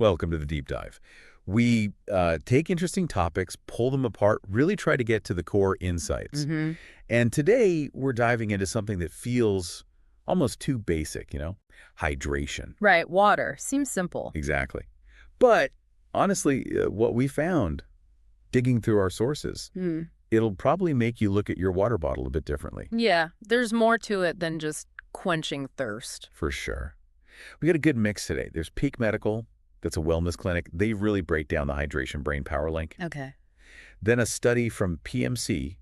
Welcome to the Deep Dive. We take interesting topics, pull them apart, really try to get to the core insights. Mm-hmm. And today we're diving into something that feels almost too basic, hydration. Right, water. Seems simple. Exactly. But honestly, what we found digging through our sources, Hmm. it'll probably make you look at your water bottle a bit differently. Yeah, there's more to it than just quenching thirst. For sure. We got a good mix today. There's Peak Medical. That's a wellness clinic. They really break down the hydration brain power link. Okay. Then a study from PMC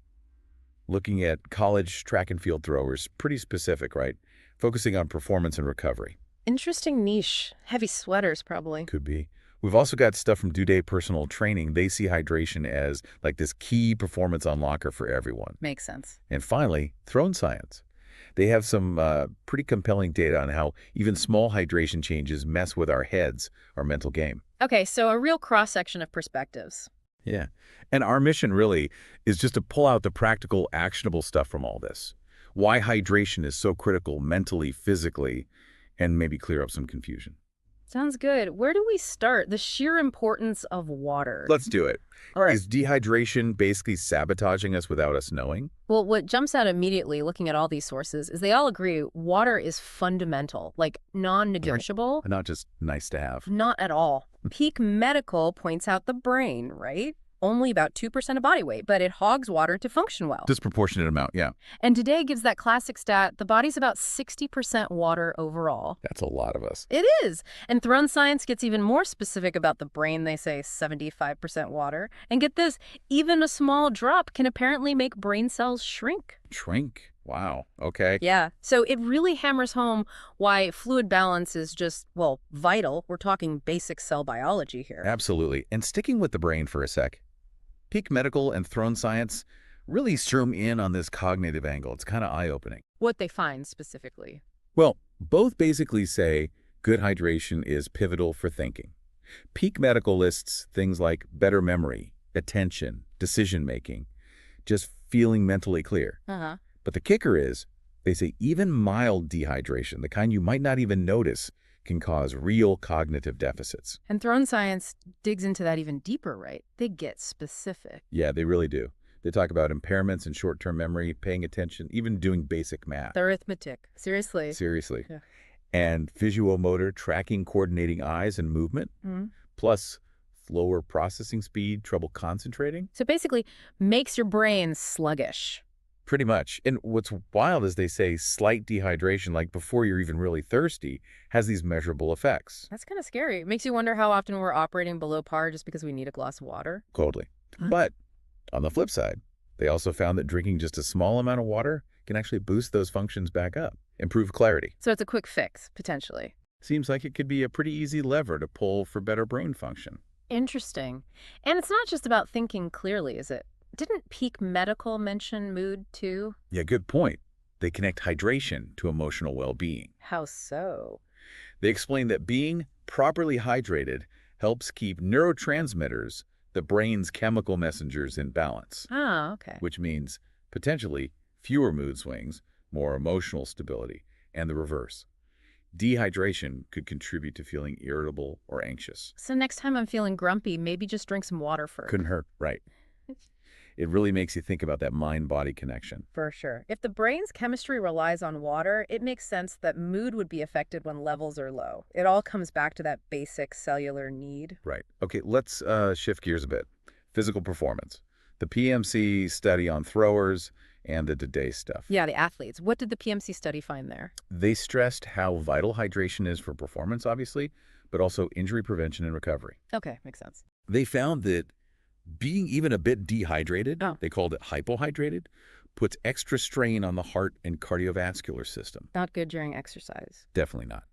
looking at college track and field throwers, pretty specific, right? Focusing on performance and recovery. Interesting niche. Heavy sweaters, probably. Could be. We've also got stuff from DoDay Personal Training. They see hydration as like this key performance unlocker for everyone. Makes sense. And finally, Throne Science. They have some pretty compelling data on how even small hydration changes mess with our heads, our mental game. Okay, so a real cross-section of perspectives. Yeah. And our mission really is just to pull out the practical, actionable stuff from all this. Why hydration is so critical mentally, physically, and maybe clear up some confusion. Sounds good. Where do we start? The sheer importance of water. Let's do it. All right. Is dehydration basically sabotaging us without us knowing? Well, what jumps out immediately looking at all these sources is they all agree water is fundamental, like non-negotiable. Not just nice to have. Not at all. Peak Medical points out the brain, right? Only about 2% of body weight, but it hogs water to function well. Disproportionate amount, yeah. And DoDay gives that classic stat, the body's about 60% water overall. That's a lot of us. It is. And Throne Science gets even more specific about the brain. They say 75% water. And get this, even a small drop can apparently make brain cells shrink. Shrink? Wow. Okay. Yeah. So it really hammers home why fluid balance is just, well, vital. We're talking basic cell biology here. Absolutely. And sticking with the brain for a sec, Peak Medical and Throne Science really zoom in on this cognitive angle. It's kind of eye-opening. What they find specifically. Well, both basically say good hydration is pivotal for thinking. Peak Medical lists things like better memory, attention, decision-making, just feeling mentally clear. Uh-huh. But the kicker is, they say even mild dehydration, the kind you might not even notice, can cause real cognitive deficits. And Throne Science digs into that even deeper, right? They get specific. Yeah, they really do. They talk about impairments in short-term memory, paying attention, even doing basic math. The arithmetic. Seriously. Seriously. Yeah. And visuomotor, tracking, coordinating eyes and movement, plus slower processing speed, trouble concentrating. So basically, makes your brain sluggish. Pretty much. And what's wild is they say slight dehydration, like before you're even really thirsty, has these measurable effects. That's kind of scary. It makes you wonder how often we're operating below par just because we need a glass of water. Totally. But on the flip side, they also found that drinking just a small amount of water can actually boost those functions back up, improve clarity. So it's a quick fix, potentially. Seems like it could be a pretty easy lever to pull for better brain function. Interesting. And it's not just about thinking clearly, is it? Didn't Peak Medical mention mood, too? Yeah, good point. They connect hydration to emotional well-being. How so? They explain that being properly hydrated helps keep neurotransmitters, the brain's chemical messengers, in balance. Ah, okay. Which means potentially fewer mood swings, more emotional stability, and the reverse. Dehydration could contribute to feeling irritable or anxious. So next time I'm feeling grumpy, maybe just drink some water first. Couldn't hurt, right? It really makes you think about that mind-body connection. For sure. If the brain's chemistry relies on water, it makes sense that mood would be affected when levels are low. It all comes back to that basic cellular need. Right. Okay, let's shift gears a bit. Physical performance. The PMC study on throwers and the DoDay stuff. Yeah, the athletes. What did the PMC study find there? They stressed how vital hydration is for performance, obviously, but also injury prevention and recovery. Okay, makes sense. They found that being even a bit dehydrated, they called it hypohydrated, puts extra strain on the heart and cardiovascular system. Not good during exercise. Definitely not.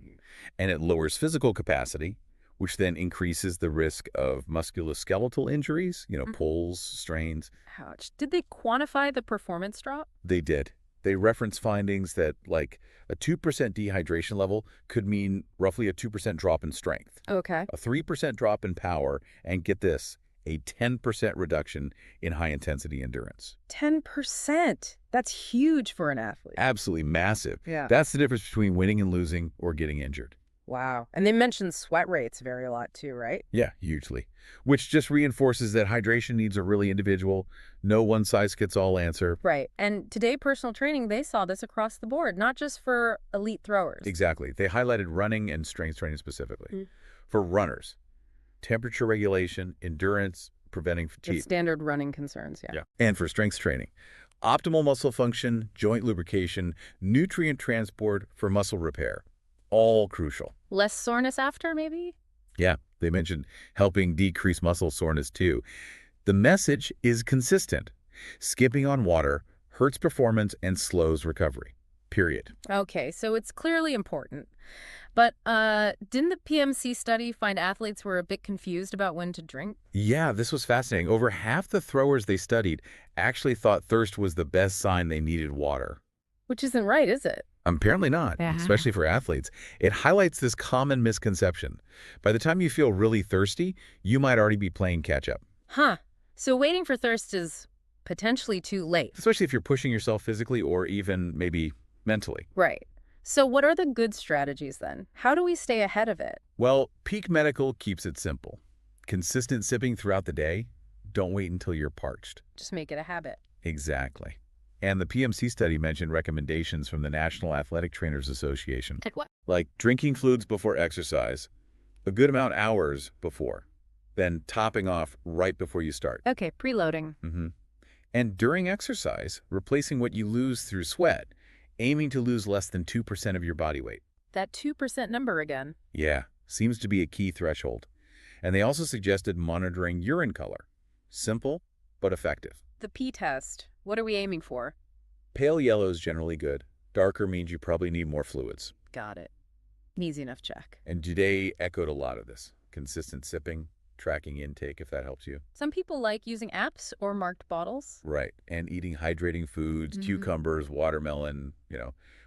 And it lowers physical capacity, which then increases the risk of musculoskeletal injuries, pulls, strains. Ouch. Did they quantify the performance drop? They did. They reference findings that, like, a 2% dehydration level could mean roughly a 2% drop in strength, Okay. a 3% drop in power, and get this, a 10% reduction in high-intensity endurance. 10%. That's huge for an athlete. Absolutely massive. Yeah. That's the difference between winning and losing or getting injured. Wow. And they mentioned sweat rates vary a lot too, right? Yeah, hugely. Which just reinforces that hydration needs are really individual, no one-size-fits-all answer. Right. And today, personal training, they saw this across the board, not just for elite throwers. Exactly. They highlighted running and strength training specifically. Mm. For runners, temperature regulation, endurance, preventing The fatigue. standard running concerns, yeah. Yeah. And for strength training, optimal muscle function, joint lubrication, nutrient transport for muscle repair. All crucial. Less soreness after, maybe? Yeah, they mentioned helping decrease muscle soreness too. The message is consistent. Skipping on water hurts performance and slows recovery. Period. Okay, so it's clearly important. But didn't the PMC study find athletes were a bit confused about when to drink? Yeah, this was fascinating. Over half the throwers they studied actually thought thirst was the best sign they needed water. Which isn't right, is it? Apparently not, Yeah. especially for athletes. It highlights this common misconception. By the time you feel really thirsty, you might already be playing catch-up, Huh. So waiting for thirst is potentially too late. especially if you're pushing yourself physically or even maybe mentally. Right. So what are the good strategies then? How do we stay ahead of it? Well, Peak Medical keeps it simple. Consistent sipping throughout the day. Don't wait until you're parched. Just make it a habit. Exactly. And the PMC study mentioned recommendations from the National Athletic Trainers Association, Like what? like drinking fluids before exercise, a good amount hours before, then topping off right before you start. Okay, preloading. And during exercise, replacing what you lose through sweat, aiming to lose less than 2% of your body weight. That 2% number again. Yeah, seems to be a key threshold. And they also suggested monitoring urine color. Simple, but effective. The P test. What are we aiming for? Pale yellow is generally good. Darker means you probably need more fluids. Got it. Easy enough check. And DoDay echoed a lot of this. Consistent sipping, tracking intake, if that helps you. Some people like using apps or marked bottles. Right. And eating hydrating foods, Mhm. cucumbers, watermelon,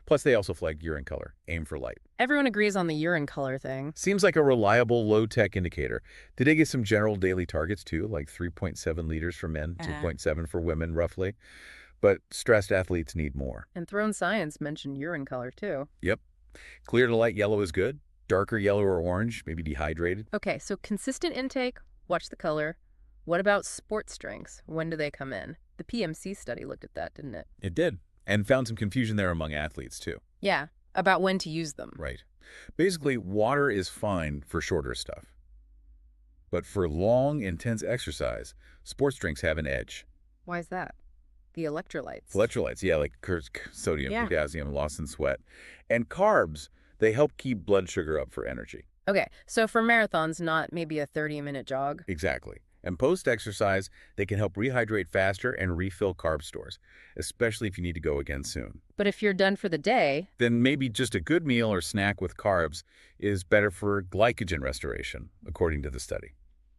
Plus, they also flag urine color. Aim for light. Everyone agrees on the urine color thing. Seems like a reliable, low-tech indicator. Did they get some general daily targets, too, like 3.7 liters for men, 2.7 for women, roughly? But stressed athletes need more. And Throne Science mentioned urine color too. Yep. Clear to light yellow is good. Darker yellow or orange, maybe dehydrated. Okay, so consistent intake, watch the color. What about sports drinks? When do they come in? The PMC study looked at that, didn't it? It did. And found some confusion there among athletes, too. Yeah, about when to use them. Right. Basically, water is fine for shorter stuff. But for long, intense exercise, sports drinks have an edge. Why is that? The electrolytes. Electrolytes, yeah, like sodium, Yeah. potassium, lost in sweat. And carbs, they help keep blood sugar up for energy. Okay, so for marathons, not maybe a 30-minute jog. Exactly. And post-exercise, they can help rehydrate faster and refill carb stores, especially if you need to go again soon. But if you're done for the day, Then maybe just a good meal or snack with carbs is better for glycogen restoration, according to the study.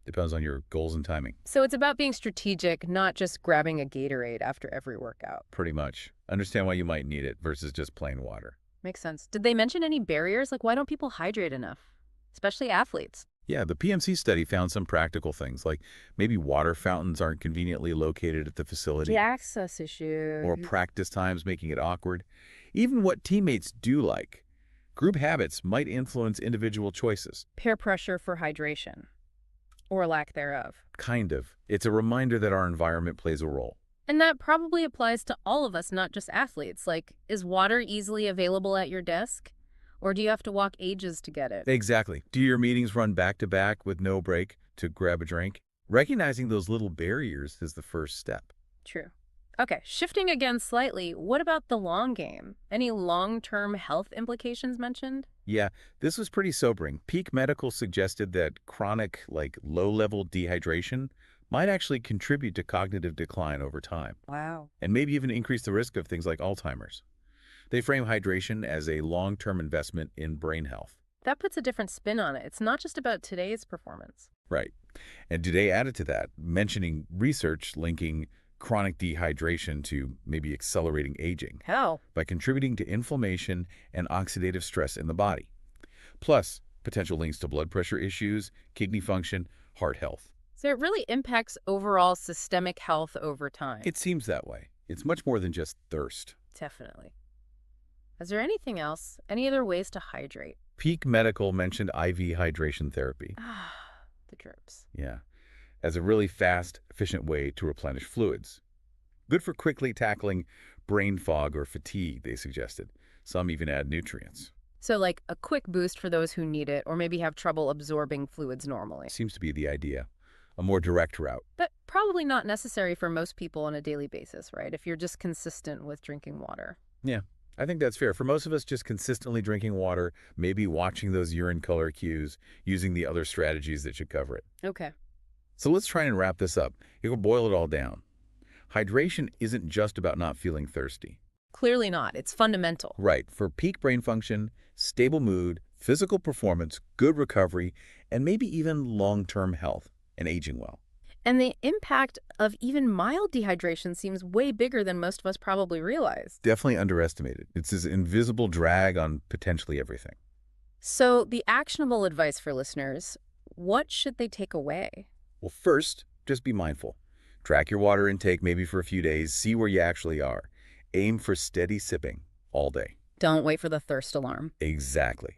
Depends on your goals and timing. so it's about being strategic, not just grabbing a Gatorade after every workout. Pretty much. Understand why you might need it versus just plain water. Makes sense. Did they mention any barriers? Like, why don't people hydrate enough? Especially athletes. Yeah, the PMC study found some practical things, like maybe water fountains aren't conveniently located at the facility, The access issue. or practice times making it awkward. Even what teammates do like. Group habits might influence individual choices. peer pressure for hydration. Or lack thereof. Kind of. It's a reminder that our environment plays a role. And that probably applies to all of us, not just athletes. Like, is water easily available at your desk? Or do you have to walk ages to get it? Exactly. Do your meetings run back to back with no break to grab a drink? Recognizing those little barriers is the first step. True. Okay, shifting again slightly, what about the long game? Any long-term health implications mentioned? Yeah, this was pretty sobering. Peak Medical suggested that chronic, low-level dehydration might actually contribute to cognitive decline over time, Wow. and maybe even increase the risk of things like Alzheimer's. They frame hydration as a long-term investment in brain health. That puts a different spin on it. It's not just about today's performance. Right. And today added to that, mentioning research linking chronic dehydration to maybe accelerating aging How? by contributing to inflammation and oxidative stress in the body. Plus, potential links to blood pressure issues, kidney function, heart health. So it really impacts overall systemic health over time. It seems that way. It's much more than just thirst. Definitely. Is there anything else? Any other ways to hydrate? Peak Medical mentioned IV hydration therapy. Ah, the drips. Yeah, as a really fast, efficient way to replenish fluids. Good for quickly tackling brain fog or fatigue, they suggested. Some even add nutrients. So like a quick boost for those who need it or maybe have trouble absorbing fluids normally. Seems to be the idea. A more direct route. But probably not necessary for most people on a daily basis, right? If you're just consistent with drinking water. Yeah, I think that's fair. For most of us, just consistently drinking water, maybe watching those urine color cues, using the other strategies that should cover it. Okay. So let's try and wrap this up. It will boil it all down. Hydration isn't just about not feeling thirsty. Clearly not. It's fundamental. Right. For peak brain function, stable mood, physical performance, good recovery, and maybe even long-term health and aging well. And the impact of even mild dehydration seems way bigger than most of us probably realize. Definitely underestimated. It's this invisible drag on potentially everything. So the actionable advice for listeners, what should they take away? Well, first, just be mindful. Track your water intake maybe for a few days, see where you actually are. Aim for steady sipping all day. Don't wait for the thirst alarm. Exactly.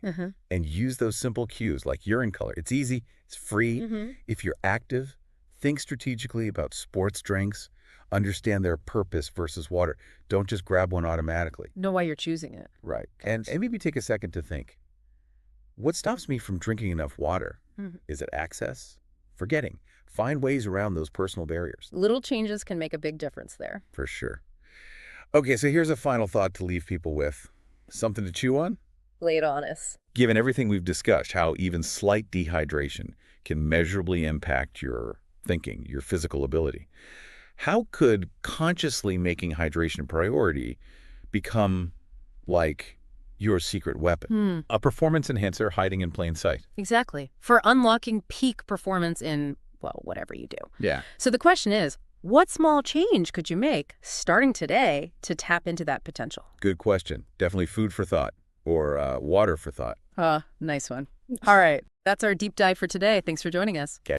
And use those simple cues like urine color. It's easy. It's free. If you're active, think strategically about sports drinks. Understand their purpose versus water. Don't just grab one automatically. Know why you're choosing it. Right. And maybe take a second to think, what stops me from drinking enough water? Is it access? Forgetting. Find ways around those personal barriers. Little changes can make a big difference there. For sure. Okay, so here's a final thought to leave people with. Something to chew on? Lay it on us. Given everything we've discussed, how even slight dehydration can measurably impact your thinking, your physical ability, how could consciously making hydration a priority become like your secret weapon? A performance enhancer hiding in plain sight. Exactly. For unlocking peak performance in, well, whatever you do. Yeah. So the question is, what small change could you make starting today to tap into that potential? Good question. Definitely food for thought or water for thought. Nice one. All right. That's our deep dive for today. Thanks for joining us. Okay.